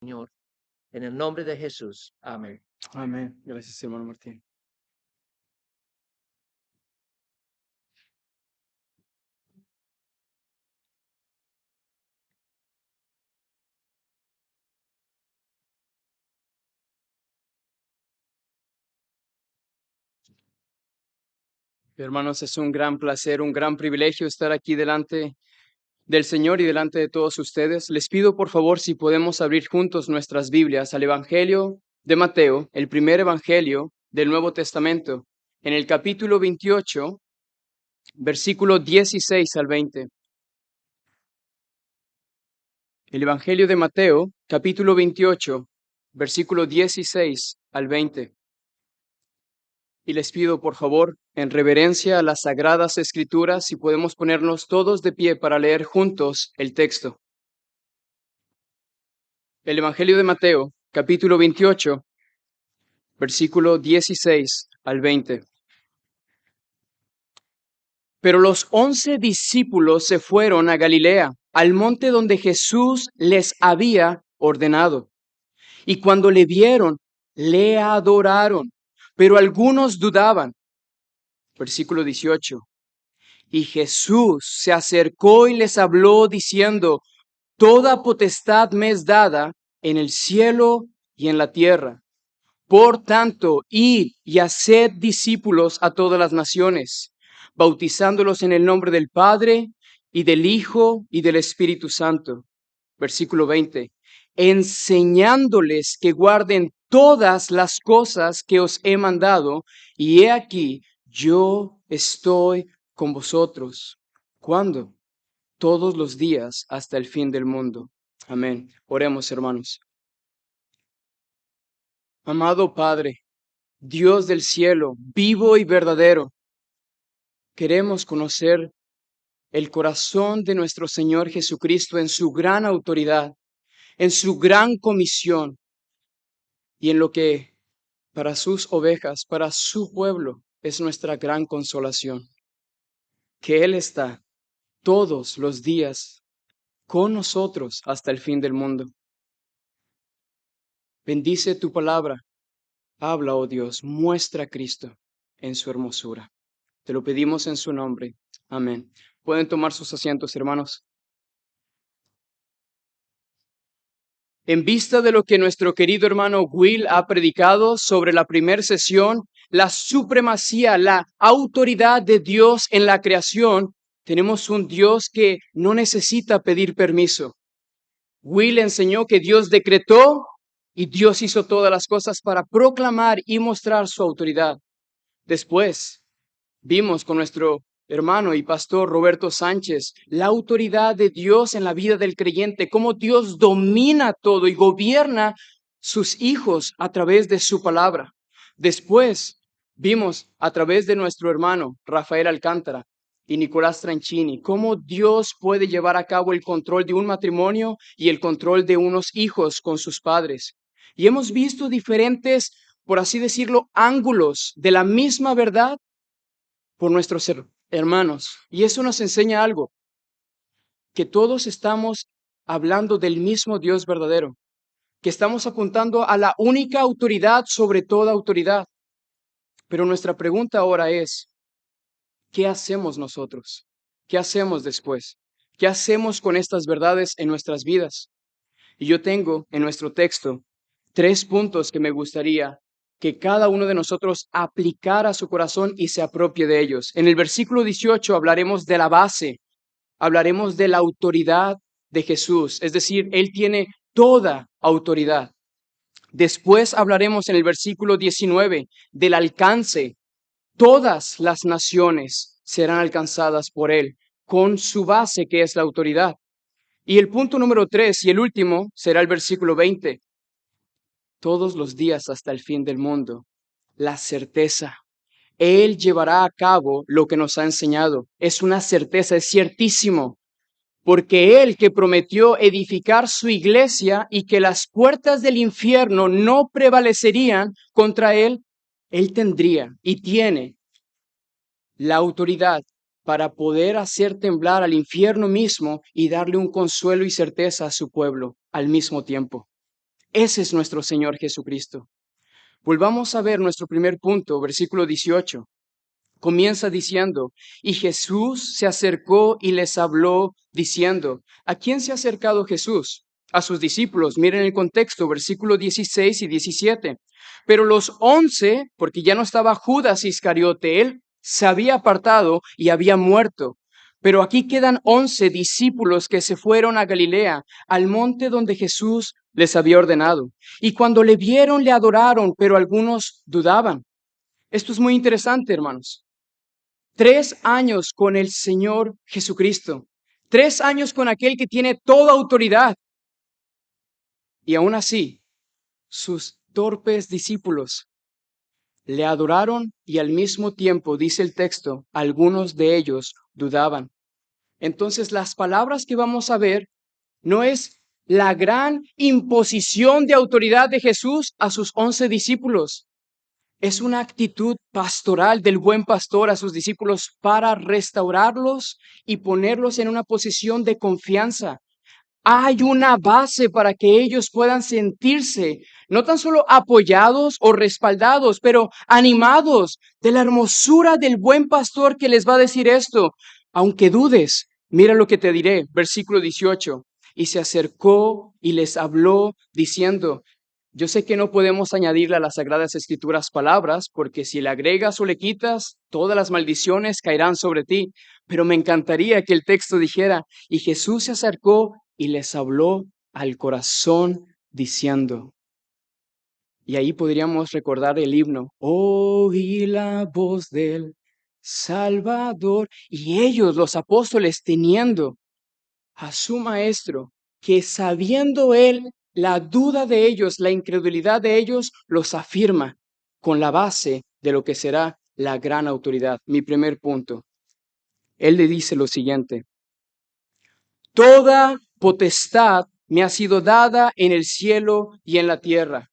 Señor, en el nombre de Jesús. Amén. Amén. Gracias, hermano Martín. Hermanos, es un gran placer, un gran privilegio estar aquí delante del Señor y delante de todos ustedes. Les pido, por favor, si podemos abrir juntos nuestras Biblias al Evangelio de Mateo, el primer Evangelio del Nuevo Testamento, en el capítulo 28, versículo 16 al 20. El Evangelio de Mateo, capítulo 28, versículo 16 al 20. Y les pido, por favor, en reverencia a las Sagradas Escrituras, si podemos ponernos todos de pie para leer juntos el texto. El Evangelio de Mateo, capítulo 28, versículo 16 al 20. Pero los 11 discípulos se fueron a Galilea, al monte donde Jesús les había ordenado. Y cuando le vieron, le adoraron, pero algunos dudaban. Versículo 18. Y Jesús se acercó y les habló diciendo: Toda potestad me es dada en el cielo y en la tierra. Por tanto, id y haced discípulos a todas las naciones, bautizándolos en el nombre del Padre y del Hijo y del Espíritu Santo. Versículo 20. Enseñándoles que guarden todas las cosas que os he mandado, y he aquí, yo estoy con vosotros. ¿Cuándo? Todos los días hasta el fin del mundo. Amén. Oremos, hermanos. Amado Padre, Dios del cielo, vivo y verdadero, queremos conocer el corazón de nuestro Señor Jesucristo en su gran autoridad, en su gran comisión y en lo que para sus ovejas, para su pueblo, es nuestra gran consolación. Que Él está todos los días con nosotros hasta el fin del mundo. Bendice tu palabra. Habla, oh Dios, muestra a Cristo en su hermosura. Te lo pedimos en su nombre. Amén. Pueden tomar sus asientos, hermanos. En vista de lo que nuestro querido hermano Will ha predicado sobre la primera sesión, la supremacía, la autoridad de Dios en la creación, tenemos un Dios que no necesita pedir permiso. Will enseñó que Dios decretó y Dios hizo todas las cosas para proclamar y mostrar su autoridad. Después, vimos con nuestro hermano y pastor Roberto Sánchez la autoridad de Dios en la vida del creyente, cómo Dios domina todo y gobierna sus hijos a través de su palabra. Después, vimos a través de nuestro hermano Rafael Alcántara y Nicolás Tranchini, cómo Dios puede llevar a cabo el control de un matrimonio y el control de unos hijos con sus padres. Y hemos visto diferentes, por así decirlo, ángulos de la misma verdad por nuestros hermanos. Y eso nos enseña algo, que todos estamos hablando del mismo Dios verdadero, que estamos apuntando a la única autoridad sobre toda autoridad. Pero nuestra pregunta ahora es, ¿qué hacemos nosotros? ¿Qué hacemos después? ¿Qué hacemos con estas verdades en nuestras vidas? Y yo tengo en nuestro texto 3 puntos que me gustaría que cada uno de nosotros aplicara a su corazón y se apropie de ellos. En el versículo 18 hablaremos de la base, hablaremos de la autoridad de Jesús, es decir, Él tiene toda autoridad. Después hablaremos en el versículo 19 del alcance. Todas las naciones serán alcanzadas por Él, con su base que es la autoridad. Y el punto número 3 y el último será el versículo 20. Todos los días hasta el fin del mundo, la certeza. Él llevará a cabo lo que nos ha enseñado. Es una certeza, es ciertísimo. Porque Él que prometió edificar su iglesia y que las puertas del infierno no prevalecerían contra Él, Él tendría y tiene la autoridad para poder hacer temblar al infierno mismo y darle un consuelo y certeza a su pueblo al mismo tiempo. Ese es nuestro Señor Jesucristo. Volvamos a ver nuestro primer punto, versículo 18. Comienza diciendo, y Jesús se acercó y les habló diciendo, ¿a quién se ha acercado Jesús? A sus discípulos. Miren el contexto, versículo 16 y 17. Pero los 11, porque ya no estaba Judas Iscariote, él se había apartado y había muerto. Pero aquí quedan 11 discípulos que se fueron a Galilea, al monte donde Jesús les había ordenado. Y cuando le vieron, le adoraron, pero algunos dudaban. Esto es muy interesante, hermanos. 3 años con el Señor Jesucristo. 3 años con aquel que tiene toda autoridad. Y aún así, sus torpes discípulos le adoraron y al mismo tiempo, dice el texto, algunos de ellos dudaban. Entonces, las palabras que vamos a ver no es la gran imposición de autoridad de Jesús a sus 11 discípulos. Es una actitud pastoral del buen pastor a sus discípulos para restaurarlos y ponerlos en una posición de confianza. Hay una base para que ellos puedan sentirse no tan solo apoyados o respaldados, pero animados de la hermosura del buen pastor que les va a decir esto. Aunque dudes, mira lo que te diré, versículo 18. Y se acercó y les habló diciendo, yo sé que no podemos añadirle a las Sagradas Escrituras palabras, porque si le agregas o le quitas, todas las maldiciones caerán sobre ti. Pero me encantaría que el texto dijera, y Jesús se acercó y les habló al corazón diciendo. Y ahí podríamos recordar el himno, oí la voz del Salvador. Y ellos, los apóstoles, teniendo a su maestro, que sabiendo él la duda de ellos, la incredulidad de ellos, los afirma con la base de lo que será la gran autoridad. Mi primer punto. Él le dice lo siguiente, toda potestad me ha sido dada en el cielo y en la tierra.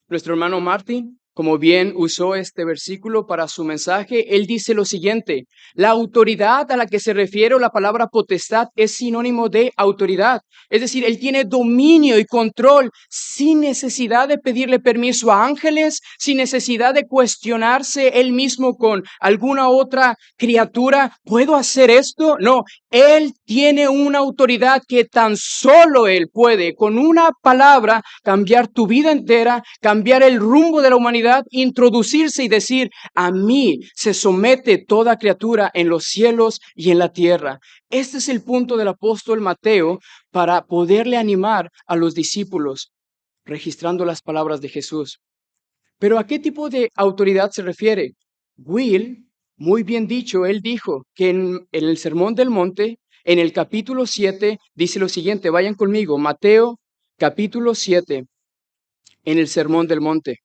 Nuestro hermano Martín, como bien usó este versículo para su mensaje, él dice lo siguiente, la autoridad a la que se refiere la palabra potestad es sinónimo de autoridad. Es decir, él tiene dominio y control sin necesidad de pedirle permiso a ángeles, sin necesidad de cuestionarse él mismo con alguna otra criatura. ¿Puedo hacer esto? No, él tiene una autoridad que tan solo él puede, con una palabra, cambiar tu vida entera, cambiar el rumbo de la humanidad, introducirse y decir, a mí se somete toda criatura en los cielos y en la tierra. Este es el punto del apóstol Mateo para poderle animar a los discípulos, registrando las palabras de Jesús. Pero ¿a qué tipo de autoridad se refiere? Will, muy bien dicho, él dijo que en el Sermón del Monte, en el capítulo 7, dice lo siguiente, vayan conmigo, Mateo capítulo 7, en el Sermón del Monte.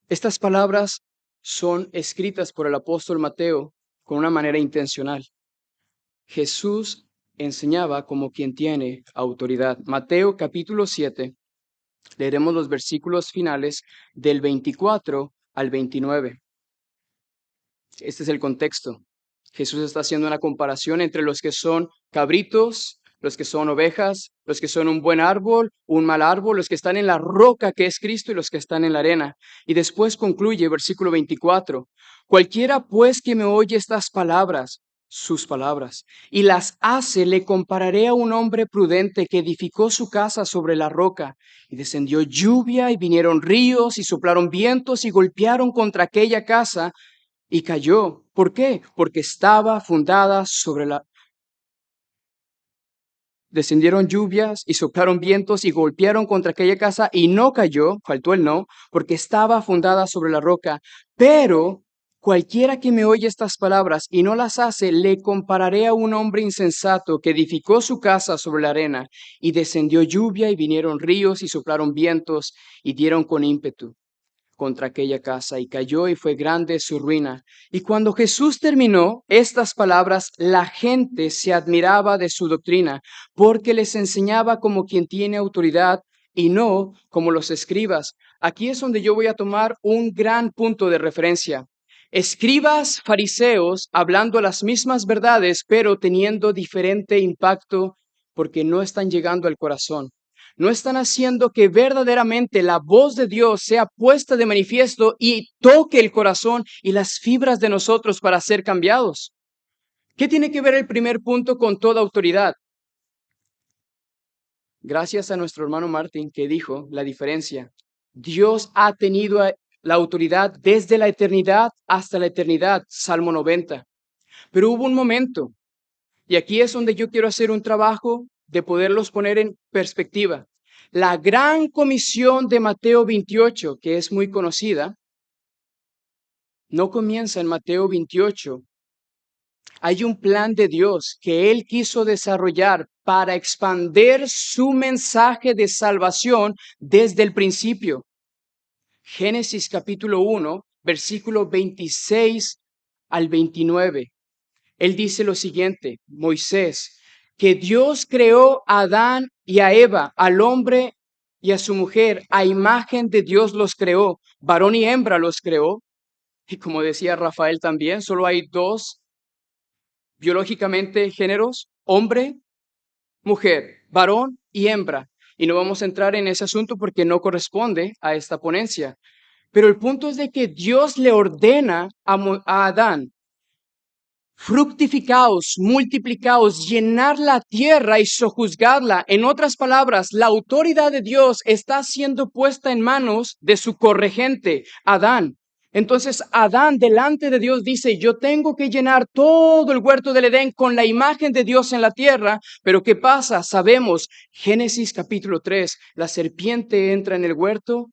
Estas palabras son escritas por el apóstol Mateo con una manera intencional. Jesús enseñaba como quien tiene autoridad. Mateo capítulo 7, leeremos los versículos finales del 24 al 29. Este es el contexto. Jesús está haciendo una comparación entre los que son cabritos, los que son ovejas, los que son un buen árbol, un mal árbol, los que están en la roca que es Cristo y los que están en la arena. Y después concluye versículo 24. Cualquiera pues que me oye estas palabras, sus palabras, y las hace, le compararé a un hombre prudente que edificó su casa sobre la roca, y descendió lluvia, y vinieron ríos, y soplaron vientos, y golpearon contra aquella casa, y cayó. ¿Por qué? Porque estaba fundada sobre la... Descendieron lluvias y soplaron vientos y golpearon contra aquella casa y no cayó, faltó el no, porque estaba fundada sobre la roca. Pero cualquiera que me oye estas palabras y no las hace, le compararé a un hombre insensato que edificó su casa sobre la arena y descendió lluvia y vinieron ríos y soplaron vientos y dieron con ímpetu contra aquella casa y cayó y fue grande su ruina. Y cuando Jesús terminó estas palabras, la gente se admiraba de su doctrina, porque les enseñaba como quien tiene autoridad y no como los escribas. Aquí es donde yo voy a tomar un gran punto de referencia. Escribas fariseos hablando las mismas verdades, pero teniendo diferente impacto porque no están llegando al corazón. no están haciendo que verdaderamente la voz de Dios sea puesta de manifiesto y toque el corazón y las fibras de nosotros para ser cambiados. ¿Qué tiene que ver el primer punto con toda autoridad? Gracias a nuestro hermano Martín que dijo la diferencia. Dios ha tenido la autoridad desde la eternidad hasta la eternidad, Salmo 90. Pero hubo un momento, y aquí es donde yo quiero hacer un trabajo de poderlos poner en perspectiva. La gran comisión de Mateo 28, que es muy conocida, no comienza en Mateo 28. Hay un plan de Dios que Él quiso desarrollar para expandir su mensaje de salvación desde el principio. Génesis capítulo 1, versículo 26 al 29. Él dice lo siguiente, Moisés, que Dios creó a Adán y a Eva, al hombre y a su mujer, a imagen de Dios los creó, varón y hembra los creó. Y como decía Rafael también, solo hay dos biológicamente géneros, hombre, mujer, varón y hembra. Y no vamos a entrar en ese asunto porque no corresponde a esta ponencia. Pero el punto es de que Dios le ordena a Adán, fructificaos, multiplicaos, llenar la tierra y sojuzgarla. En otras palabras, la autoridad de Dios está siendo puesta en manos de su corregente, Adán. Entonces Adán delante de Dios dice, yo tengo que llenar todo el huerto del Edén con la imagen de Dios en la tierra, pero ¿qué pasa? Sabemos, Génesis capítulo 3, la serpiente entra en el huerto,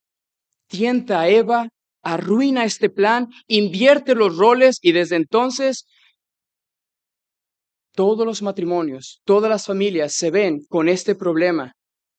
tienta a Eva, arruina este plan, invierte los roles y desde entonces todos los matrimonios, todas las familias se ven con este problema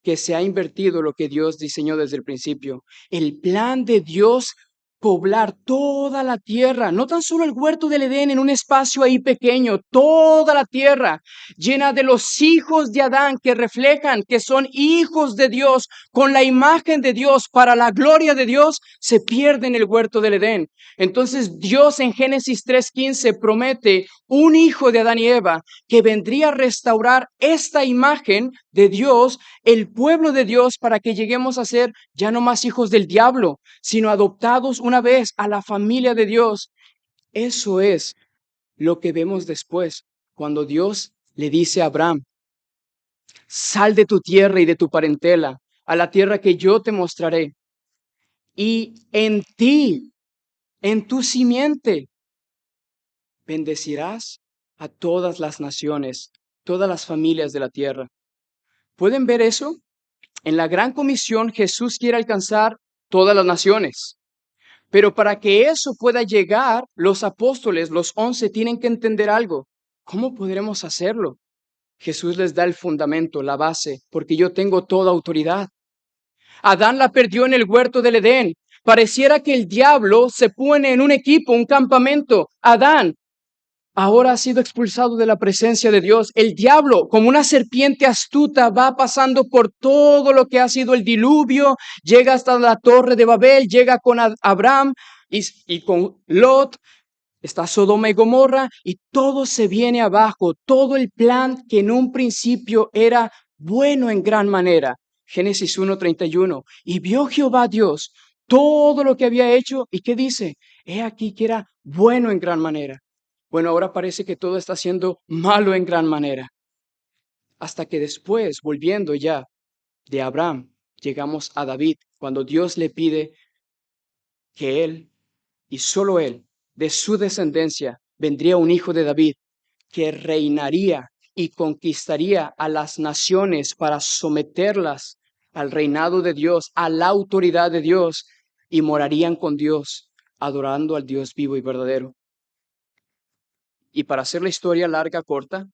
que se ha invertido lo que Dios diseñó desde el principio. El plan de Dios poblar toda la tierra, no tan solo el huerto del Edén en un espacio ahí pequeño, toda la tierra llena de los hijos de Adán que reflejan que son hijos de Dios con la imagen de Dios para la gloria de Dios, se pierde en el huerto del Edén. Entonces Dios en Génesis 3:15 promete un hijo de Adán y Eva que vendría a restaurar esta imagen de Dios, el pueblo de Dios, para que lleguemos a ser ya no más hijos del diablo, sino adoptados una vez a la familia de Dios. Eso es lo que vemos después, cuando Dios le dice a Abraham, sal de tu tierra y de tu parentela, a la tierra que yo te mostraré, y en ti, en tu simiente, bendecirás a todas las naciones, todas las familias de la tierra. ¿Pueden ver eso? En la gran comisión Jesús quiere alcanzar todas las naciones. Pero para que eso pueda llegar, los apóstoles, los 11, tienen que entender algo. ¿Cómo podremos hacerlo? Jesús les da el fundamento, la base, porque yo tengo toda autoridad. Adán la perdió en el huerto del Edén. Pareciera que el diablo se pone en un equipo, un campamento. Adán ahora ha sido expulsado de la presencia de Dios. El diablo, como una serpiente astuta, va pasando por todo lo que ha sido el diluvio, llega hasta la torre de Babel, llega con Abraham y con Lot, está Sodoma y Gomorra, y todo se viene abajo, todo el plan que en un principio era bueno en gran manera. Génesis 1:31. Y vio Jehová Dios todo lo que había hecho, ¿y qué dice? He aquí que era bueno en gran manera. Bueno, ahora parece que todo está siendo malo en gran manera. Hasta que después, volviendo ya de Abraham, llegamos a David, cuando Dios le pide que él y solo él, de su descendencia, vendría un hijo de David que reinaría y conquistaría a las naciones para someterlas al reinado de Dios, a la autoridad de Dios, y morarían con Dios, adorando al Dios vivo y verdadero. Y para hacer la historia larga, corta,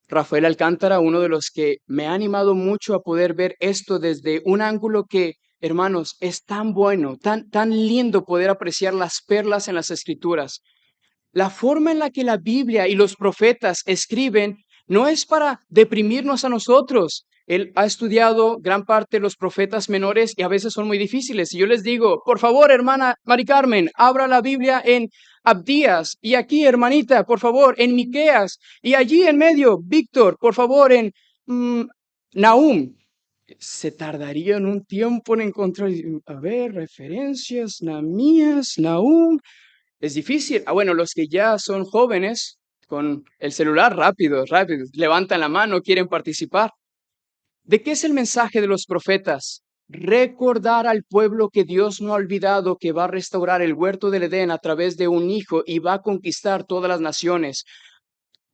Rafael Alcántara, uno de los que me ha animado mucho a poder ver esto desde un ángulo que, hermanos, es tan bueno, tan lindo poder apreciar las perlas en las Escrituras. La forma en la que la Biblia y los profetas escriben no es para deprimirnos a nosotros. Él ha estudiado gran parte de los profetas menores y a veces son muy difíciles. Y yo les digo, por favor, hermana Mari Carmen, abra la Biblia en Abdías. Y aquí, hermanita, por favor, en Miqueas. Y allí en medio, Víctor, por favor, en Nahum. se tardarían un tiempo en encontrar, a ver, referencias, Nahemías, Nahum. Es difícil. Bueno, los que ya son jóvenes, con el celular rápido, rápido, levantan la mano, quieren participar. ¿De qué es el mensaje de los profetas? Recordar al pueblo que Dios no ha olvidado, que va a restaurar el huerto del Edén a través de un hijo y va a conquistar todas las naciones.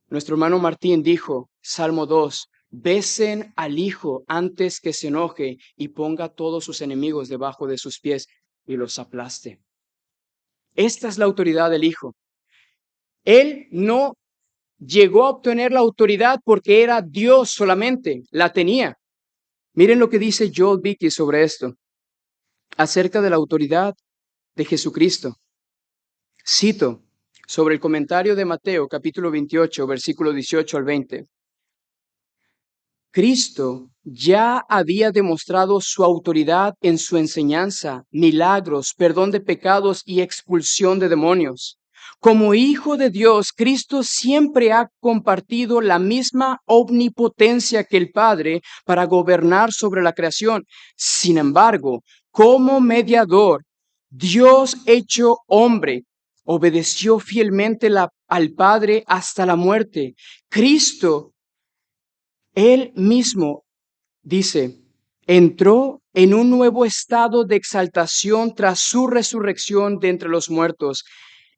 Nuestro hermano Martín dijo, Salmo 2, besen al hijo antes que se enoje y ponga a todos sus enemigos debajo de sus pies y los aplaste. Esta es la autoridad del hijo. Él no llegó a obtener la autoridad porque era Dios solamente, la tenía. Miren lo que dice Joel Beeke sobre esto, acerca de la autoridad de Jesucristo. Cito sobre el comentario de Mateo, capítulo 28, versículo 18 al 20. Cristo ya había demostrado su autoridad en su enseñanza, milagros, perdón de pecados y expulsión de demonios. Como Hijo de Dios, Cristo siempre ha compartido la misma omnipotencia que el Padre para gobernar sobre la creación. Sin embargo, como mediador, Dios hecho hombre, obedeció fielmente al Padre hasta la muerte. Cristo, Él mismo, dice, entró en un nuevo estado de exaltación tras su resurrección de entre los muertos.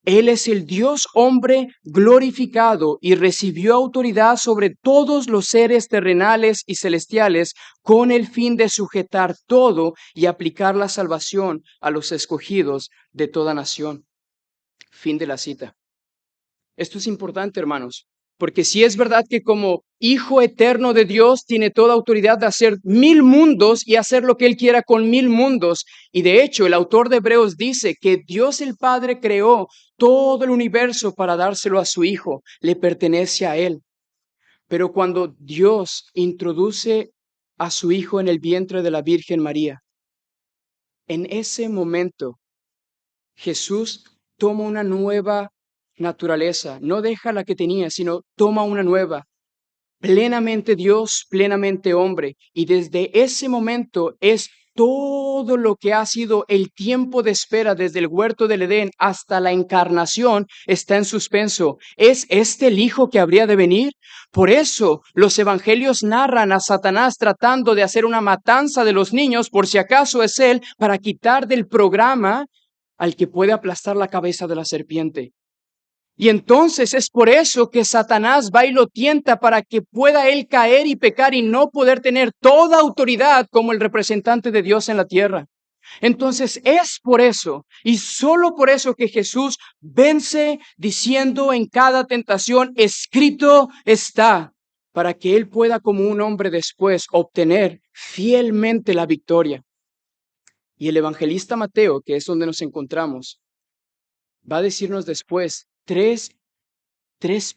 Él es el Dios hombre glorificado y recibió autoridad sobre todos los seres terrenales y celestiales con el fin de sujetar todo y aplicar la salvación a los escogidos de toda nación. Fin de la cita. Esto es importante, hermanos, porque si es verdad que como Hijo eterno de Dios tiene toda autoridad de hacer 1000 mundos y hacer lo que Él quiera con 1000 mundos, y de hecho el autor de Hebreos dice que Dios el Padre creó todo el universo para dárselo a su Hijo, le pertenece a Él. Pero cuando Dios introduce a su Hijo en el vientre de la Virgen María, en ese momento Jesús toma una nueva naturaleza, no deja la que tenía, sino toma una nueva, plenamente Dios, plenamente hombre. Y desde ese momento es todo lo que ha sido el tiempo de espera desde el huerto del Edén hasta la encarnación está en suspenso. ¿Es este el Hijo que habría de venir? Por eso los evangelios narran a Satanás tratando de hacer una matanza de los niños por si acaso es él, para quitar del programa al que puede aplastar la cabeza de la serpiente. Y entonces es por eso que Satanás va y lo tienta, para que pueda él caer y pecar y no poder tener toda autoridad como el representante de Dios en la tierra. Entonces es por eso y solo por eso que Jesús vence diciendo en cada tentación, escrito está, para que él pueda como un hombre después obtener fielmente la victoria. Y el evangelista Mateo, que es donde nos encontramos, va a decirnos después tres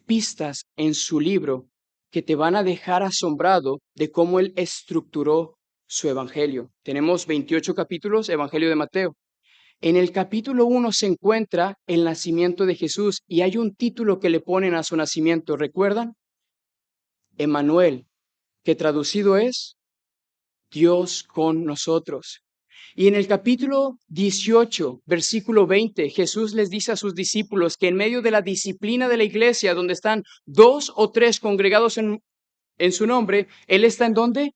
pistas en su libro que te van a dejar asombrado de cómo él estructuró su evangelio. Tenemos 28 capítulos, Evangelio de Mateo. En el capítulo 1 se encuentra el nacimiento de Jesús y hay un título que le ponen a su nacimiento, ¿recuerdan? Emmanuel, que traducido es Dios con nosotros. Y en el capítulo 18, versículo 20, Jesús les dice a sus discípulos que en medio de la disciplina de la iglesia, donde están 2 o 3 congregados en su nombre, Él está ¿en dónde?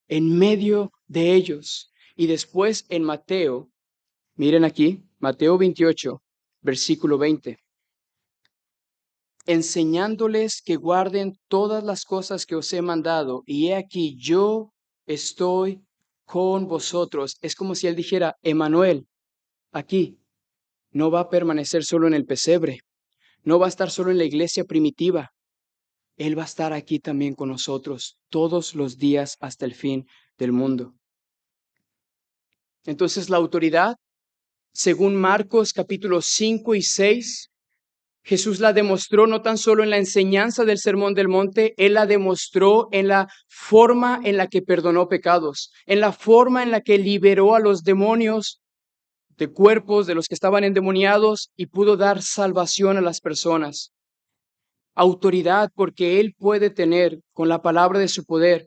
En medio de ellos. Y después en Mateo, miren aquí, Mateo 28, versículo 20, enseñándoles que guarden todas las cosas que os he mandado, y he aquí yo estoy con vosotros. Es como si Él dijera, Emmanuel, aquí no va a permanecer solo en el pesebre, no va a estar solo en la iglesia primitiva. Él va a estar aquí también con nosotros todos los días hasta el fin del mundo. Entonces la autoridad, según Marcos capítulos 5 y 6, Jesús la demostró no tan solo en la enseñanza del Sermón del Monte, Él la demostró en la forma en la que perdonó pecados, en la forma en la que liberó a los demonios de cuerpos de los que estaban endemoniados y pudo dar salvación a las personas. Autoridad porque Él puede tener con la palabra de su poder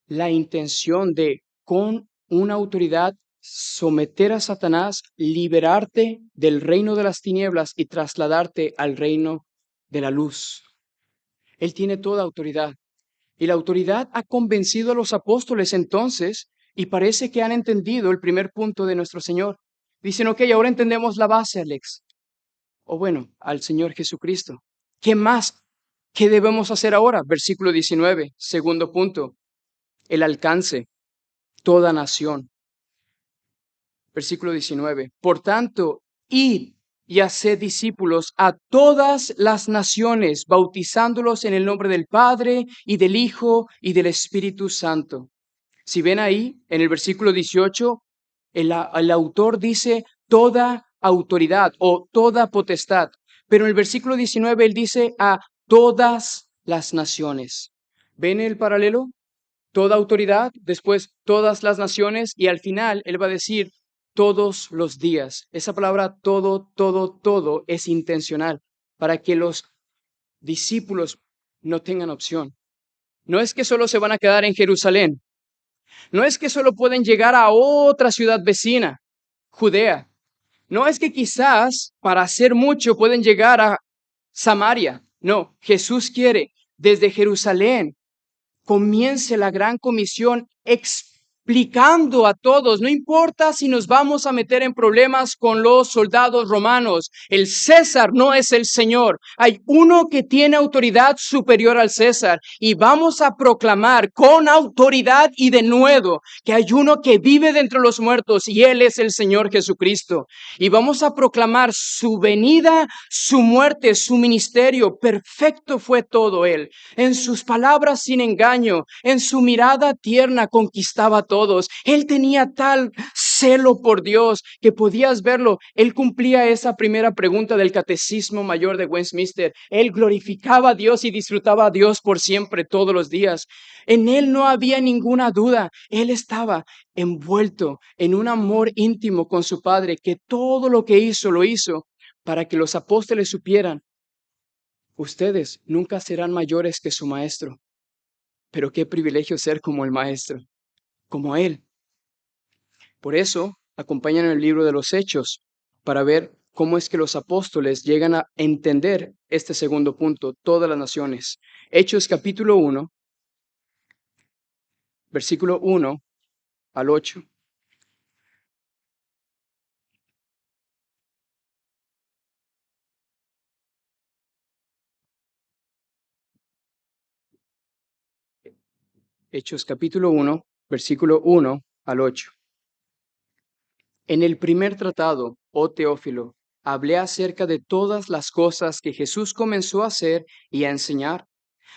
la intención de, con una autoridad, someter a Satanás, liberarte del reino de las tinieblas y trasladarte al reino de la luz. Él tiene toda autoridad. Y la autoridad ha convencido a los apóstoles entonces, y parece que han entendido el primer punto de nuestro Señor. Dicen, ok, ahora entendemos la base, Alex. O bueno, al Señor Jesucristo. ¿Qué más? ¿Qué debemos hacer ahora? Versículo 19, segundo punto. El alcance, toda nación. Versículo 19. Por tanto, id y haced discípulos a todas las naciones, bautizándolos en el nombre del Padre y del Hijo y del Espíritu Santo. Si ven ahí, en el versículo 18, el autor dice toda autoridad o toda potestad, pero en el versículo 19 él dice a todas las naciones. ¿Ven el paralelo? Toda autoridad, después todas las naciones y al final él va a decir todos los días. Esa palabra todo es intencional para que los discípulos no tengan opción. No es que solo se van a quedar en Jerusalén. No es que solo pueden llegar a otra ciudad vecina, Judea. No es que quizás para hacer mucho pueden llegar a Samaria. No, Jesús quiere desde Jerusalén comience la gran comisión explicando a todos, no importa si nos vamos a meter en problemas con los soldados romanos, el César no es el Señor, hay uno que tiene autoridad superior al César y vamos a proclamar con autoridad y de nuevo que hay uno que vive de entre los muertos y Él es el Señor Jesucristo. Y vamos a proclamar su venida, su muerte, su ministerio, perfecto fue todo Él. En sus palabras sin engaño, en su mirada tierna conquistaba a todos. Él tenía tal celo por Dios que podías verlo. Él cumplía esa primera pregunta del Catecismo Mayor de Westminster. Él glorificaba a Dios y disfrutaba a Dios por siempre, todos los días. En él no había ninguna duda. Él estaba envuelto en un amor íntimo con su Padre, que todo lo que hizo, lo hizo para que los apóstoles supieran: ustedes nunca serán mayores que su maestro, pero qué privilegio ser como el maestro, como él. Por eso, acompañan el libro de los Hechos para ver cómo es que los apóstoles llegan a entender este segundo punto, todas las naciones. Hechos capítulo 1, versículo 1 al 8. Hechos capítulo 1, versículo 1 al 8. En el primer tratado, oh Teófilo, hablé acerca de todas las cosas que Jesús comenzó a hacer y a enseñar,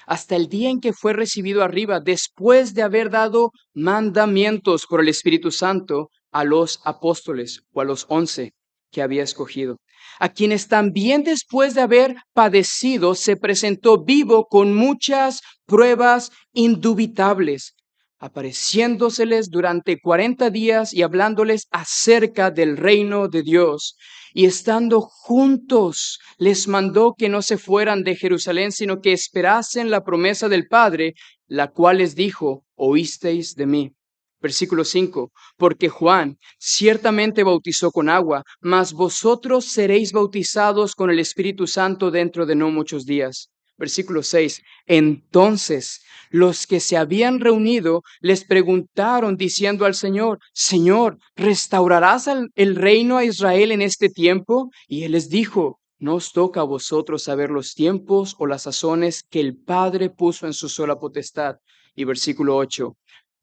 hasta el día en que fue recibido arriba, después de haber dado mandamientos por el Espíritu Santo a los apóstoles o a los 11 que había escogido, a quienes también después de haber padecido se presentó vivo con muchas pruebas indubitables, apareciéndoseles durante 40 días y hablándoles acerca del reino de Dios. Y estando juntos, les mandó que no se fueran de Jerusalén, sino que esperasen la promesa del Padre, la cual les dijo: oísteis de mí. Versículo 5, porque Juan ciertamente bautizó con agua, mas vosotros seréis bautizados con el Espíritu Santo dentro de no muchos días. Versículo 6, entonces los que se habían reunido les preguntaron diciendo al Señor: Señor, ¿restaurarás el reino a Israel en este tiempo? Y él les dijo: no os toca a vosotros saber los tiempos o las sazones que el Padre puso en su sola potestad. Y versículo 8,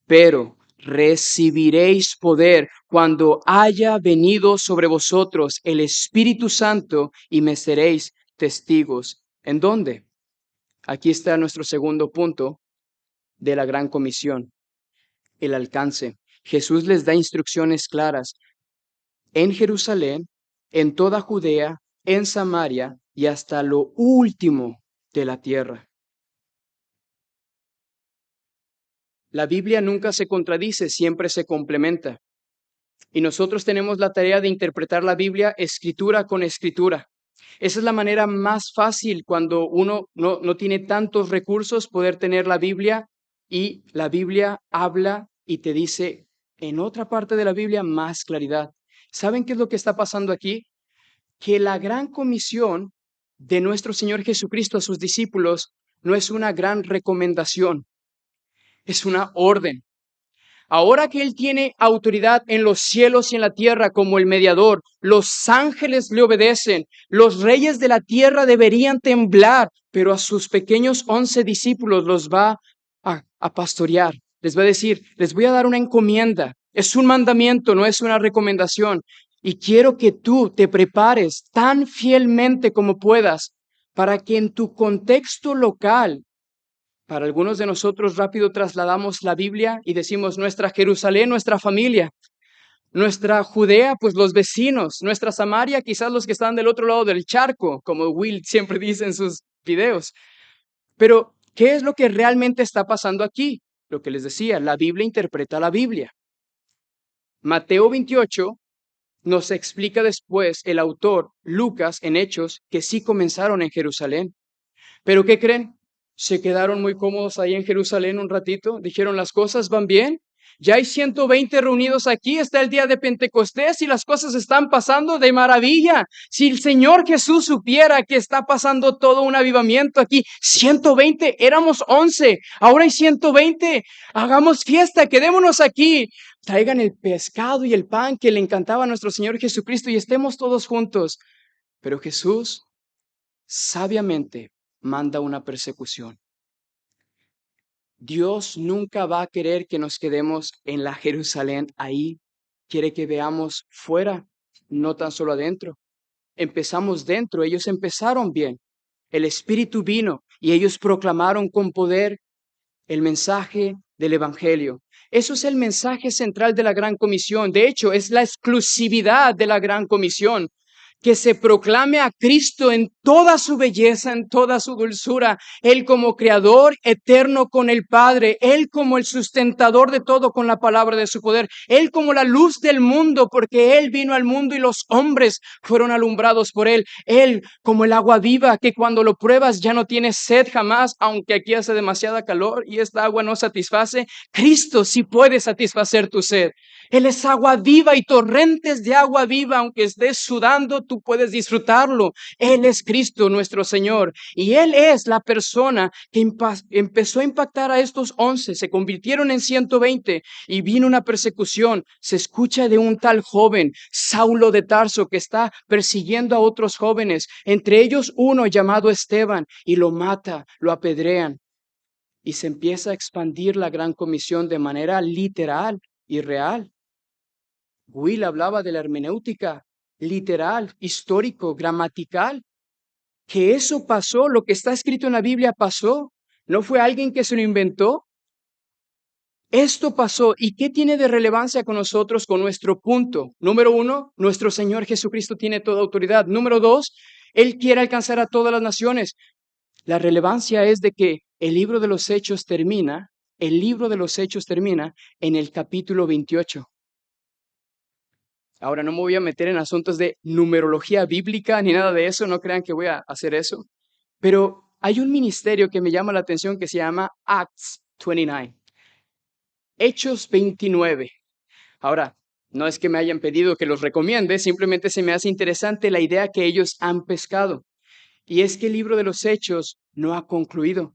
pero recibiréis poder cuando haya venido sobre vosotros el Espíritu Santo y me seréis testigos. ¿En dónde? Aquí está nuestro segundo punto de la gran comisión, el alcance. Jesús les da instrucciones claras en Jerusalén, en toda Judea, en Samaria y hasta lo último de la tierra. La Biblia nunca se contradice, siempre se complementa. Y nosotros tenemos la tarea de interpretar la Biblia escritura con escritura. Esa es la manera más fácil cuando uno no tiene tantos recursos, poder tener la Biblia Y la Biblia habla y te dice en otra parte de la Biblia más claridad. ¿Saben qué es lo que está pasando aquí? Que la gran comisión de nuestro Señor Jesucristo a sus discípulos no es una gran recomendación, es una orden. Ahora que Él tiene autoridad en los cielos y en la tierra como el mediador, los ángeles le obedecen, los reyes de la tierra deberían temblar, pero a sus pequeños 11 discípulos los va a pastorear. Les va a decir, les voy a dar una encomienda. Es un mandamiento, no es una recomendación. Y quiero que tú te prepares tan fielmente como puedas para que en tu contexto local, para algunos de nosotros rápido trasladamos la Biblia y decimos nuestra Jerusalén, nuestra familia, nuestra Judea, pues los vecinos, nuestra Samaria, quizás los que están del otro lado del charco, como Will siempre dice en sus videos. Pero, ¿qué es lo que realmente está pasando aquí? Lo que les decía, la Biblia interpreta la Biblia. Mateo 28 nos explica después el autor, Lucas, en Hechos, que sí comenzaron en Jerusalén. ¿Pero qué creen? Se quedaron muy cómodos ahí en Jerusalén un ratito. Dijeron, las cosas van bien. Ya hay 120 reunidos aquí. Está el día de Pentecostés y las cosas están pasando de maravilla. Si el Señor Jesús supiera que está pasando todo un avivamiento aquí, 120, éramos 11, ahora hay 120. Hagamos fiesta, quedémonos aquí. Traigan el pescado y el pan que le encantaba a nuestro Señor Jesucristo y estemos todos juntos. Pero Jesús sabiamente manda una persecución. Dios nunca va a querer que nos quedemos en la Jerusalén ahí. Quiere que veamos fuera, no tan solo adentro. Empezamos dentro, ellos empezaron bien. El Espíritu vino y ellos proclamaron con poder el mensaje del Evangelio. Eso es el mensaje central de la Gran Comisión. De hecho, es la exclusividad de la Gran Comisión. Que se proclame a Cristo en toda su belleza, en toda su dulzura, Él como creador eterno con el Padre, Él como el sustentador de todo con la palabra de su poder, Él como la luz del mundo, porque Él vino al mundo y los hombres fueron alumbrados por Él, Él como el agua viva, que cuando lo pruebas ya no tienes sed jamás, aunque aquí hace demasiada calor y esta agua no satisface. Cristo sí puede satisfacer tu sed. Él es agua viva y torrentes de agua viva, aunque estés sudando, tú puedes disfrutarlo. Él es Cristo nuestro Señor y Él es la persona que empezó a impactar a estos 11, se convirtieron en 120 y vino una persecución. Se escucha de un tal joven, Saulo de Tarso, que está persiguiendo a otros jóvenes, entre ellos uno llamado Esteban, y lo mata, lo apedrean. Y se empieza a expandir la gran comisión de manera literal y real. Will hablaba de la hermenéutica literal, histórico, gramatical, que eso pasó, lo que está escrito en la Biblia pasó, no fue alguien que se lo inventó. Esto pasó. ¿Y qué tiene de relevancia con nosotros, con nuestro punto? Número 1, nuestro Señor Jesucristo tiene toda autoridad. Número 2, Él quiere alcanzar a todas las naciones. La relevancia es de que el libro de los Hechos termina en el capítulo 28. Ahora no me voy a meter en asuntos de numerología bíblica ni nada de eso, no crean que voy a hacer eso. Pero hay un ministerio que me llama la atención que se llama Acts 29. Hechos 29. Ahora, no es que me hayan pedido que los recomiende, simplemente se me hace interesante la idea que ellos han pescado. Y es que el libro de los Hechos no ha concluido.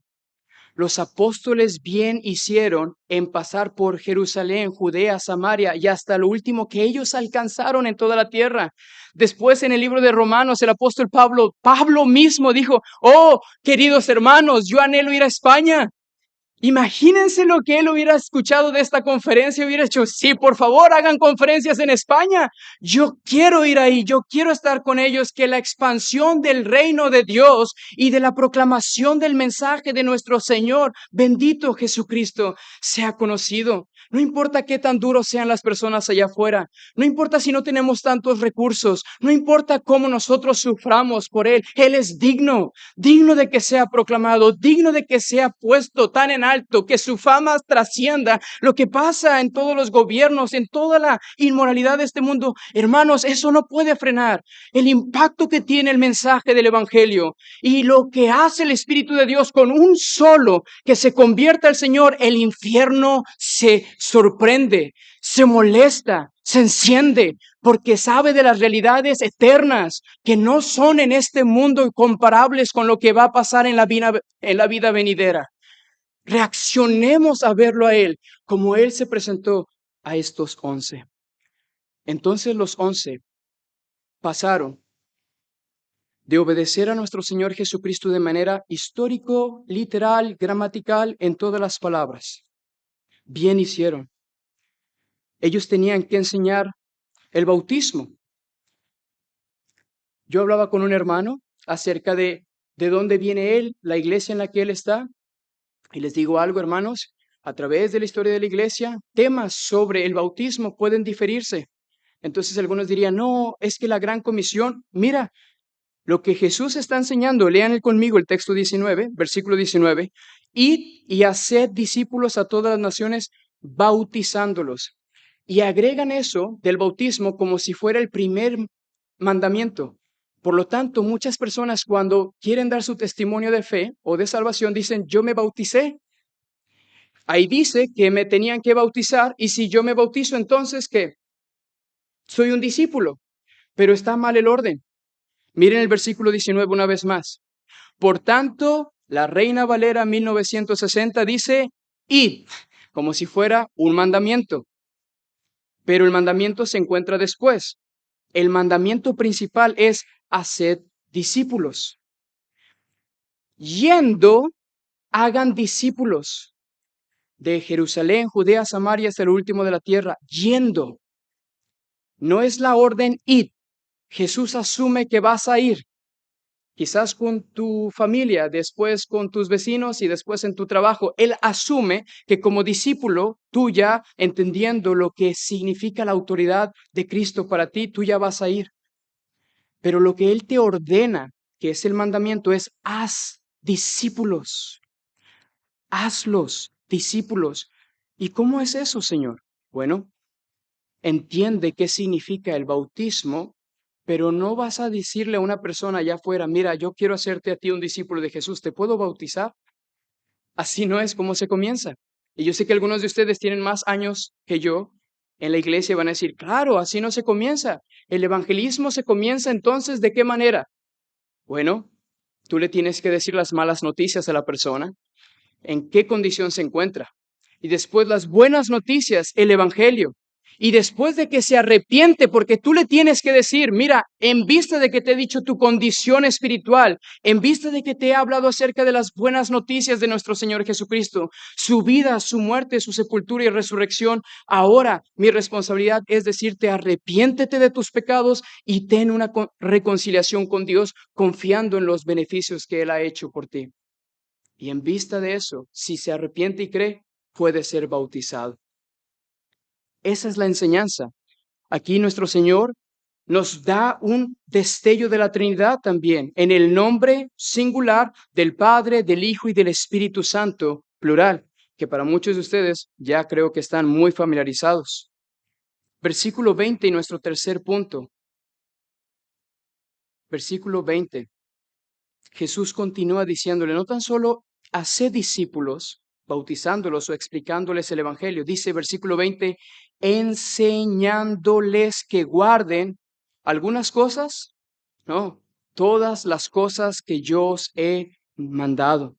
Los apóstoles bien hicieron en pasar por Jerusalén, Judea, Samaria y hasta lo último que ellos alcanzaron en toda la tierra. Después en el libro de Romanos, el apóstol Pablo mismo dijo, oh, queridos hermanos, yo anhelo ir a España. Imagínense lo que él hubiera escuchado de esta conferencia, hubiera dicho, sí, por favor, hagan conferencias en España. Yo quiero ir ahí, yo quiero estar con ellos, que la expansión del reino de Dios y de la proclamación del mensaje de nuestro Señor, bendito Jesucristo, sea conocido. No importa qué tan duros sean las personas allá afuera, no importa si no tenemos tantos recursos, no importa cómo nosotros suframos por Él, Él es digno de que sea proclamado, digno de que sea puesto tan en alto, que su fama trascienda lo que pasa en todos los gobiernos, en toda la inmoralidad de este mundo. Hermanos, eso no puede frenar el impacto que tiene el mensaje del Evangelio y lo que hace el Espíritu de Dios con un solo que se convierta al Señor. El infierno se sorprende, se molesta, se enciende, porque sabe de las realidades eternas que no son en este mundo comparables con lo que va a pasar en la vida venidera. Reaccionemos a verlo a Él, como Él se presentó a estos 11. Entonces los 11 pasaron de obedecer a nuestro Señor Jesucristo de manera histórico, literal, gramatical, en todas las palabras. Bien hicieron. Ellos tenían que enseñar el bautismo. Yo hablaba con un hermano acerca de dónde viene él, la iglesia en la que él está, y les digo algo, hermanos, a través de la historia de la iglesia, temas sobre el bautismo pueden diferirse. Entonces algunos dirían, no, es que la gran comisión, mira, lo que Jesús está enseñando, lean conmigo el texto 19, versículo 19, id y haced discípulos a todas las naciones, bautizándolos. Y agregan eso del bautismo como si fuera el primer mandamiento. Por lo tanto, muchas personas cuando quieren dar su testimonio de fe o de salvación dicen, yo me bauticé. Ahí dice que me tenían que bautizar y si yo me bautizo, entonces, ¿qué? Soy un discípulo, pero está mal el orden. Miren el versículo 19 una vez más. Por tanto, la Reina Valera 1960 dice, id, como si fuera un mandamiento. Pero el mandamiento se encuentra después. El mandamiento principal es haced discípulos. Yendo, hagan discípulos de Jerusalén, Judea, Samaria hasta el último de la tierra. Yendo. No es la orden id. Jesús asume que vas a ir. Quizás con tu familia, después con tus vecinos y después en tu trabajo. Él asume que como discípulo, tú ya entendiendo lo que significa la autoridad de Cristo para ti, tú ya vas a ir. Pero lo que Él te ordena, que es el mandamiento, es haz discípulos. Hazlos discípulos. ¿Y cómo es eso, Señor? Bueno, entiende qué significa el bautismo, pero no vas a decirle a una persona allá afuera, mira, yo quiero hacerte a ti un discípulo de Jesús, ¿te puedo bautizar? Así no es como se comienza. Y yo sé que algunos de ustedes tienen más años que yo en la iglesia y van a decir, claro, así no se comienza. El evangelismo se comienza entonces, ¿de qué manera? Bueno, tú le tienes que decir las malas noticias a la persona, en qué condición se encuentra. Y después las buenas noticias, el evangelio. Y después de que se arrepiente, porque tú le tienes que decir, mira, en vista de que te he dicho tu condición espiritual, en vista de que te he hablado acerca de las buenas noticias de nuestro Señor Jesucristo, su vida, su muerte, su sepultura y resurrección, ahora mi responsabilidad es decirte, arrepiéntete de tus pecados y ten una reconciliación con Dios, confiando en los beneficios que Él ha hecho por ti. Y en vista de eso, si se arrepiente y cree, puede ser bautizado. Esa es la enseñanza. Aquí nuestro Señor nos da un destello de la Trinidad también, en el nombre singular del Padre, del Hijo y del Espíritu Santo, plural, que para muchos de ustedes ya creo que están muy familiarizados. Versículo 20 y nuestro tercer punto. Versículo 20. Jesús continúa diciéndole, no tan solo haced discípulos, bautizándolos o explicándoles el Evangelio. Dice versículo 20, enseñándoles que guarden algunas cosas, no, todas las cosas que yo os he mandado.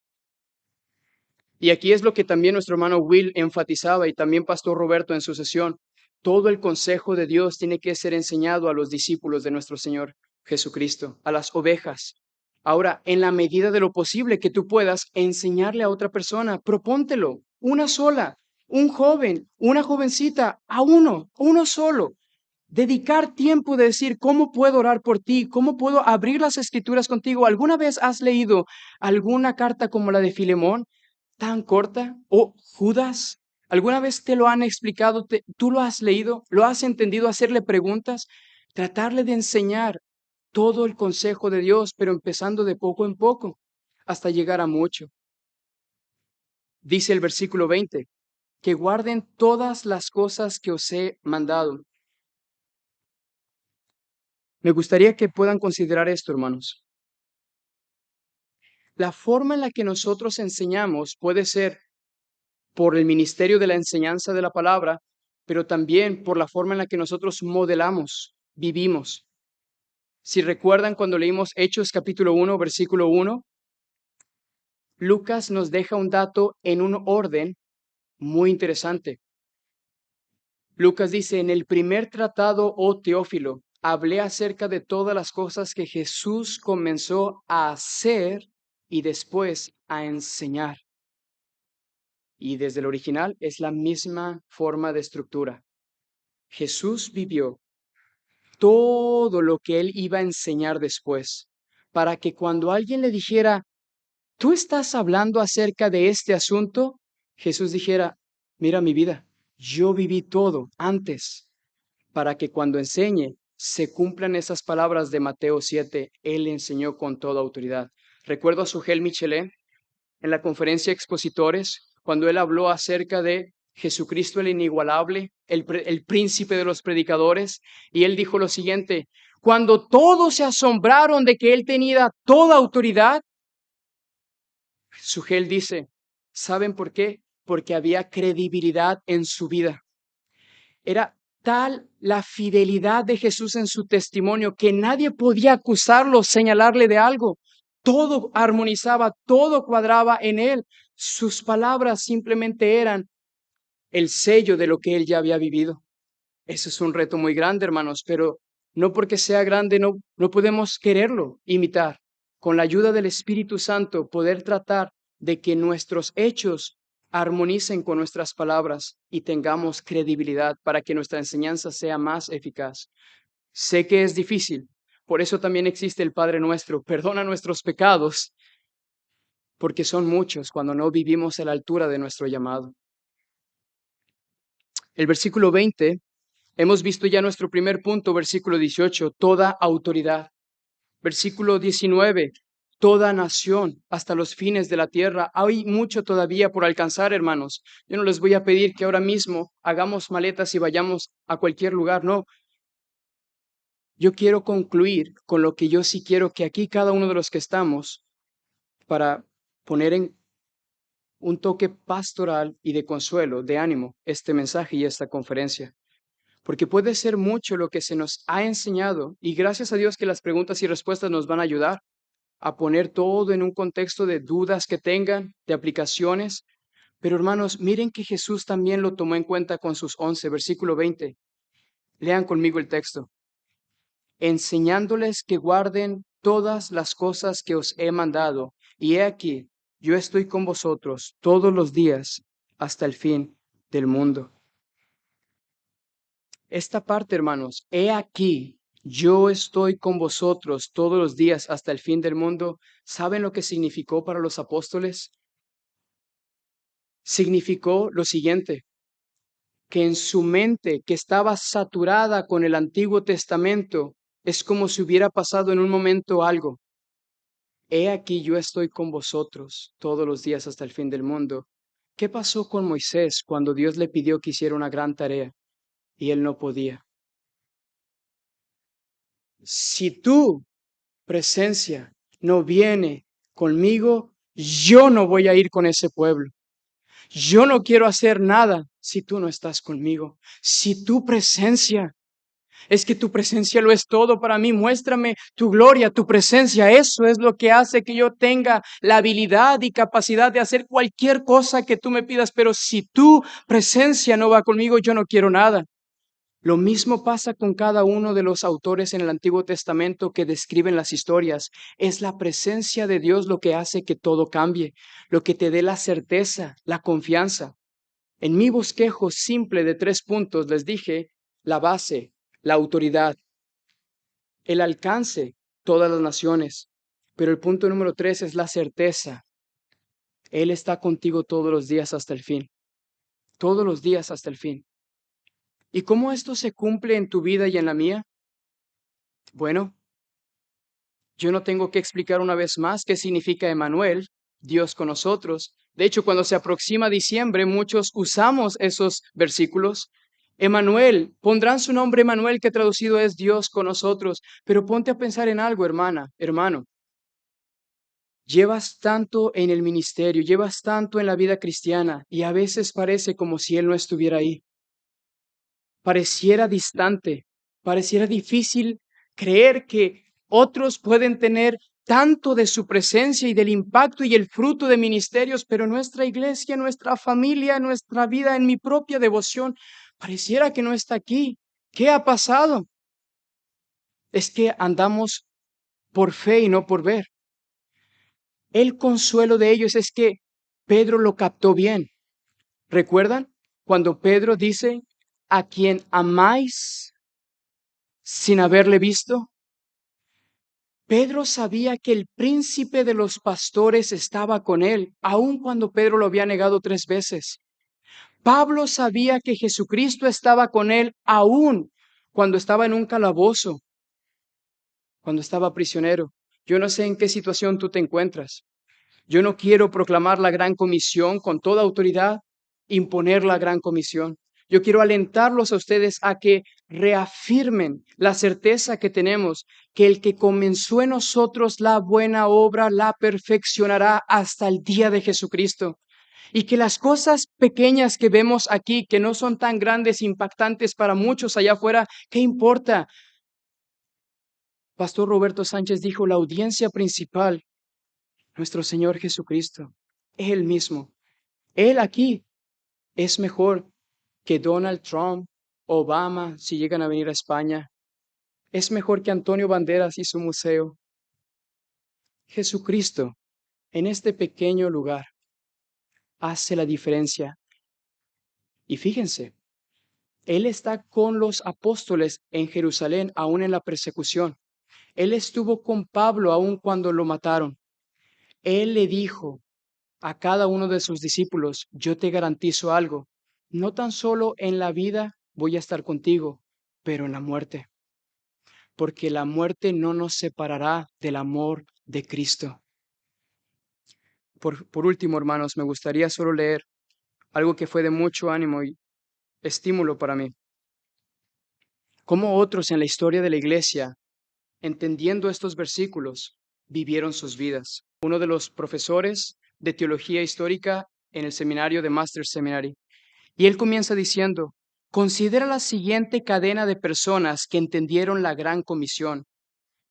Y aquí es lo que también nuestro hermano Will enfatizaba y también Pastor Roberto en su sesión. Todo el consejo de Dios tiene que ser enseñado a los discípulos de nuestro Señor Jesucristo, a las ovejas. Ahora, en la medida de lo posible que tú puedas enseñarle a otra persona, propóntelo, una sola, un joven, una jovencita, a uno solo. Dedicar tiempo de decir, ¿cómo puedo orar por ti? ¿Cómo puedo abrir las escrituras contigo? ¿Alguna vez has leído alguna carta como la de Filemón, tan corta? ¿O Judas? ¿Alguna vez te lo han explicado? ¿Tú lo has leído? ¿Lo has entendido? Hacerle preguntas, tratarle de enseñar todo el consejo de Dios, pero empezando de poco en poco, hasta llegar a mucho. dice el versículo 20, que guarden todas las cosas que os he mandado. Me gustaría que puedan considerar esto, hermanos. La forma en la que nosotros enseñamos puede ser por el ministerio de la enseñanza de la palabra, pero también por la forma en la que nosotros modelamos, vivimos. Si recuerdan cuando leímos Hechos capítulo 1, versículo 1, Lucas nos deja un dato en un orden muy interesante. Lucas dice, en el primer tratado, oh Teófilo, hablé acerca de todas las cosas que Jesús comenzó a hacer y después a enseñar. Y desde el original es la misma forma de estructura. Jesús vivió todo lo que él iba a enseñar después, para que cuando alguien le dijera, ¿tú estás hablando acerca de este asunto? Jesús dijera, mira mi vida, yo viví todo antes, para que cuando enseñe se cumplan esas palabras de Mateo 7, él enseñó con toda autoridad. Recuerdo a Sugel Michelet en la conferencia Expositores, cuando él habló acerca de Jesucristo el inigualable, el príncipe de los predicadores, y él dijo lo siguiente, cuando todos se asombraron de que él tenía toda autoridad, Sugel dice, ¿saben por qué? Porque había credibilidad en su vida. Era tal la fidelidad de Jesús en su testimonio que nadie podía acusarlo, señalarle de algo. Todo armonizaba, todo cuadraba en él. Sus palabras simplemente eran el sello de lo que él ya había vivido. Ese es un reto muy grande, hermanos, pero no porque sea grande no podemos quererlo imitar. Con la ayuda del Espíritu Santo, poder tratar de que nuestros hechos armonicen con nuestras palabras y tengamos credibilidad para que nuestra enseñanza sea más eficaz. Sé que es difícil, por eso también existe el Padre Nuestro. Perdona nuestros pecados, porque son muchos cuando no vivimos a la altura de nuestro llamado. El versículo 20, hemos visto ya nuestro primer punto, versículo 18, toda autoridad. Versículo 19, toda nación hasta los fines de la tierra. Hay mucho todavía por alcanzar, hermanos. Yo no les voy a pedir que ahora mismo hagamos maletas y vayamos a cualquier lugar, no. Yo quiero concluir con lo que yo sí quiero que aquí cada uno de los que estamos, para poner en un toque pastoral y de consuelo, de ánimo, este mensaje y esta conferencia. Porque puede ser mucho lo que se nos ha enseñado y gracias a Dios que las preguntas y respuestas nos van a ayudar a poner todo en un contexto de dudas que tengan, de aplicaciones. Pero hermanos, miren que Jesús también lo tomó en cuenta con sus 11, versículo 20. Lean conmigo el texto. Enseñándoles que guarden todas las cosas que os he mandado. Y he aquí, yo estoy con vosotros todos los días hasta el fin del mundo. Esta parte, hermanos, he aquí, yo estoy con vosotros todos los días hasta el fin del mundo. ¿Saben lo que significó para los apóstoles? Significó lo siguiente, que en su mente, que estaba saturada con el Antiguo Testamento, es como si hubiera pasado en un momento algo. He aquí, yo estoy con vosotros todos los días hasta el fin del mundo. ¿Qué pasó con Moisés cuando Dios le pidió que hiciera una gran tarea y él no podía? Si tu presencia no viene conmigo, yo no voy a ir con ese pueblo. Yo no quiero hacer nada si tú no estás conmigo. Si tu presencia, es que tu presencia lo es todo para mí. Muéstrame tu gloria, tu presencia. Eso es lo que hace que yo tenga la habilidad y capacidad de hacer cualquier cosa que tú me pidas. Pero si tu presencia no va conmigo, yo no quiero nada. Lo mismo pasa con cada uno de los autores en el Antiguo Testamento que describen las historias. Es la presencia de Dios lo que hace que todo cambie, lo que te dé la certeza, la confianza. En mi bosquejo simple de 3 puntos les dije la base, la autoridad, el alcance, todas las naciones. Pero el punto número 3 es la certeza. Él está contigo todos los días hasta el fin. Todos los días hasta el fin. ¿Y cómo esto se cumple en tu vida y en la mía? Bueno, yo no tengo que explicar una vez más qué significa Emmanuel. Dios con nosotros. De hecho, cuando se aproxima diciembre, muchos usamos esos versículos. Emanuel, pondrán su nombre Emanuel, que traducido es Dios con nosotros. Pero ponte a pensar en algo, hermana, hermano. Llevas tanto en el ministerio, llevas tanto en la vida cristiana y a veces parece como si Él no estuviera ahí. Pareciera distante, pareciera difícil creer que otros pueden tener tanto de su presencia y del impacto y el fruto de ministerios, pero nuestra iglesia, nuestra familia, nuestra vida, en mi propia devoción, pareciera que no está aquí. ¿Qué ha pasado? Es que andamos por fe y no por ver. El consuelo de ellos es que Pedro lo captó bien. ¿Recuerdan cuando Pedro dice, a quien amáis sin haberle visto? Pedro sabía que el príncipe de los pastores estaba con él, aun cuando Pedro lo había negado 3 veces. Pablo sabía que Jesucristo estaba con él, aun cuando estaba en un calabozo, cuando estaba prisionero. Yo no sé en qué situación tú te encuentras. Yo no quiero proclamar la gran comisión con toda autoridad, imponer la gran comisión. Yo quiero alentarlos a ustedes a que reafirmen la certeza que tenemos, que el que comenzó en nosotros la buena obra la perfeccionará hasta el día de Jesucristo. Y que las cosas pequeñas que vemos aquí, que no son tan grandes, impactantes para muchos allá afuera, ¿qué importa? Pastor Roberto Sánchez dijo, la audiencia principal, nuestro Señor Jesucristo, Él mismo. Él aquí es mejor que Donald Trump, Obama, si llegan a venir a España. Es mejor que Antonio Banderas y su museo. Jesucristo, en este pequeño lugar, hace la diferencia. Y fíjense, Él está con los apóstoles en Jerusalén, aún en la persecución. Él estuvo con Pablo aún cuando lo mataron. Él le dijo a cada uno de sus discípulos, yo te garantizo algo, no tan solo en la vida voy a estar contigo, pero en la muerte, porque la muerte no nos separará del amor de Cristo. Por último, hermanos, me gustaría solo leer algo que fue de mucho ánimo y estímulo para mí. Cómo otros en la historia de la iglesia, entendiendo estos versículos, vivieron sus vidas. Uno de los profesores de teología histórica en el seminario de Master's Seminary, y él comienza diciendo, considera la siguiente cadena de personas que entendieron la gran comisión.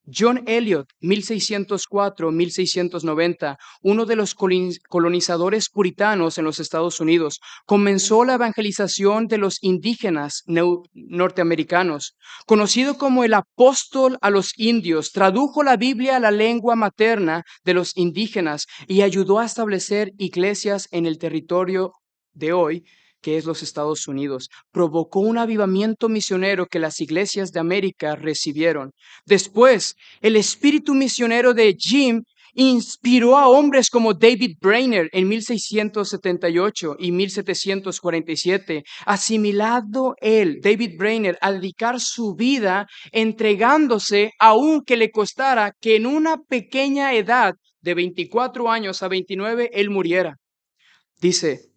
John Eliot, 1604-1690, uno de los colonizadores puritanos en los Estados Unidos, comenzó la evangelización de los indígenas norteamericanos. Conocido como el apóstol a los indios, tradujo la Biblia a la lengua materna de los indígenas y ayudó a establecer iglesias en el territorio de hoy, que es los Estados Unidos. Provocó un avivamiento misionero que las iglesias de América recibieron. Después, el espíritu misionero de Jim inspiró a hombres como David Brainerd en 1678 y 1747, asimilado él, David Brainerd, a dedicar su vida entregándose, aunque le costara que en una pequeña edad de 24 años a 29 él muriera. Dice,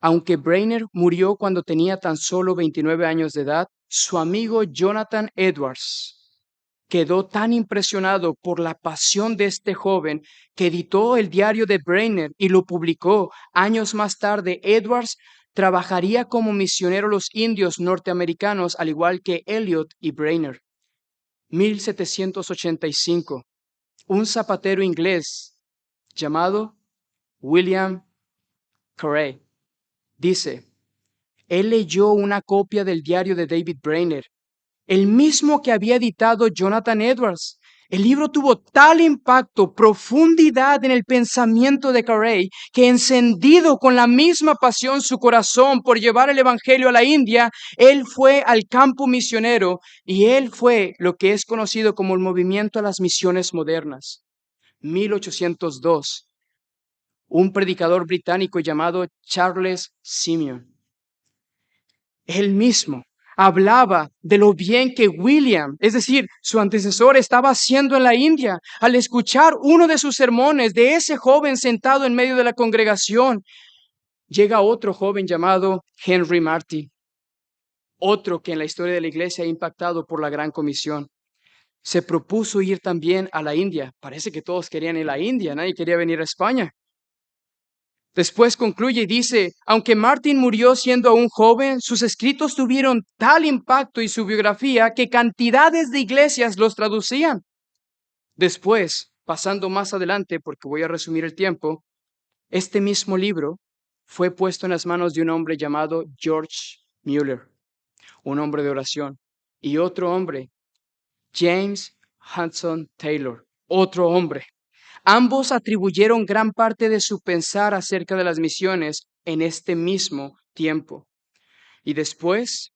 aunque Brainerd murió cuando tenía tan solo 29 años de edad, su amigo Jonathan Edwards quedó tan impresionado por la pasión de este joven que editó el diario de Brainerd y lo publicó. Años más tarde, Edwards trabajaría como misionero a los indios norteamericanos, al igual que Eliot y Brainerd. 1785, un zapatero inglés llamado William Carey dice, él leyó una copia del diario de David Brainerd, el mismo que había editado Jonathan Edwards. El libro tuvo tal impacto, profundidad en el pensamiento de Carey, que encendido con la misma pasión su corazón por llevar el evangelio a la India, él fue al campo misionero y él fue lo que es conocido como el movimiento a las misiones modernas. 1802, un predicador británico llamado Charles Simeon, él mismo hablaba de lo bien que William, es decir, su antecesor, estaba haciendo en la India. Al escuchar uno de sus sermones de ese joven sentado en medio de la congregación, llega otro joven llamado Henry Martyn, otro que en la historia de la iglesia ha impactado por la Gran Comisión. Se propuso ir también a la India. Parece que todos querían ir a la India, nadie quería venir a España. Después concluye y dice, aunque Martin murió siendo aún joven, sus escritos tuvieron tal impacto y su biografía que cantidades de iglesias los traducían. Después, pasando más adelante, porque voy a resumir el tiempo, este mismo libro fue puesto en las manos de un hombre llamado George Mueller, un hombre de oración, y otro hombre, James Hudson Taylor, otro hombre. Ambos atribuyeron gran parte de su pensar acerca de las misiones en este mismo tiempo. Y después,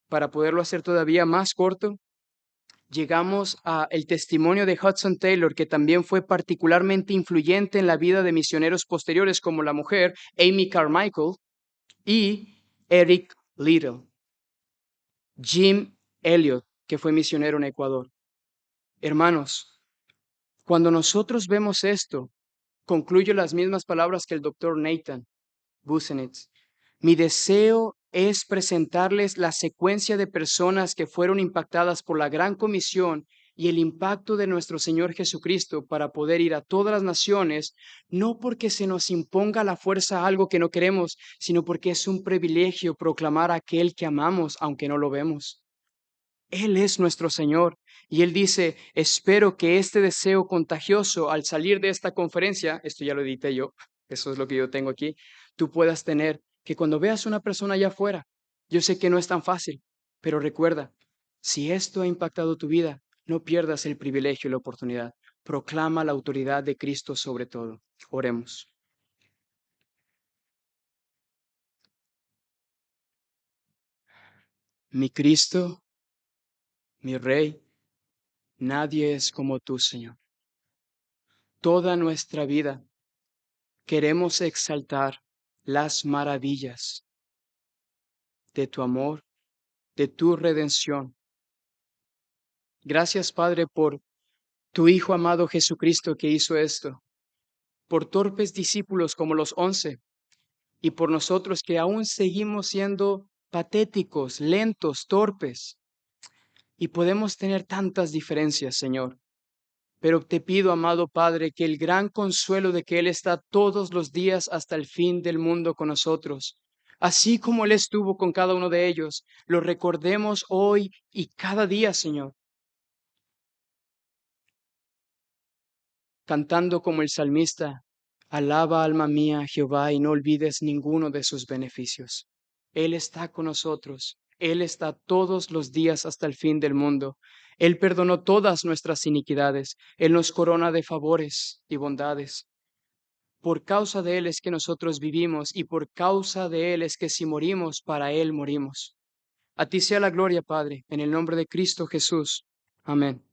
para poderlo hacer todavía más corto, llegamos a el testimonio de Hudson Taylor, que también fue particularmente influyente en la vida de misioneros posteriores como la mujer Amy Carmichael y Eric Liddell. Jim Elliot, que fue misionero en Ecuador. Hermanos, cuando nosotros vemos esto, concluyo las mismas palabras que el doctor Nathan Busenitz. Mi deseo es presentarles la secuencia de personas que fueron impactadas por la Gran Comisión y el impacto de nuestro Señor Jesucristo para poder ir a todas las naciones, no porque se nos imponga a la fuerza algo que no queremos, sino porque es un privilegio proclamar a aquel que amamos aunque no lo vemos. Él es nuestro Señor. Y Él dice, espero que este deseo contagioso al salir de esta conferencia, esto ya lo edité yo, eso es lo que yo tengo aquí, tú puedas tener, que cuando veas una persona allá afuera, yo sé que no es tan fácil, pero recuerda, si esto ha impactado tu vida, no pierdas el privilegio y la oportunidad. Proclama la autoridad de Cristo sobre todo. Oremos. Mi Cristo, mi Rey, nadie es como tú, Señor. Toda nuestra vida queremos exaltar las maravillas de tu amor, de tu redención. Gracias, Padre, por tu Hijo amado Jesucristo que hizo esto, por torpes discípulos como los 11 y por nosotros que aún seguimos siendo patéticos, lentos, torpes y podemos tener tantas diferencias, Señor. Pero te pido, amado Padre, que el gran consuelo de que Él está todos los días hasta el fin del mundo con nosotros, así como Él estuvo con cada uno de ellos, lo recordemos hoy y cada día, Señor. Cantando como el salmista, alaba alma mía a Jehová y no olvides ninguno de sus beneficios. Él está con nosotros. Él está todos los días hasta el fin del mundo. Él perdonó todas nuestras iniquidades. Él nos corona de favores y bondades. Por causa de Él es que nosotros vivimos y por causa de Él es que si morimos, para Él morimos. A ti sea la gloria, Padre, en el nombre de Cristo Jesús. Amén.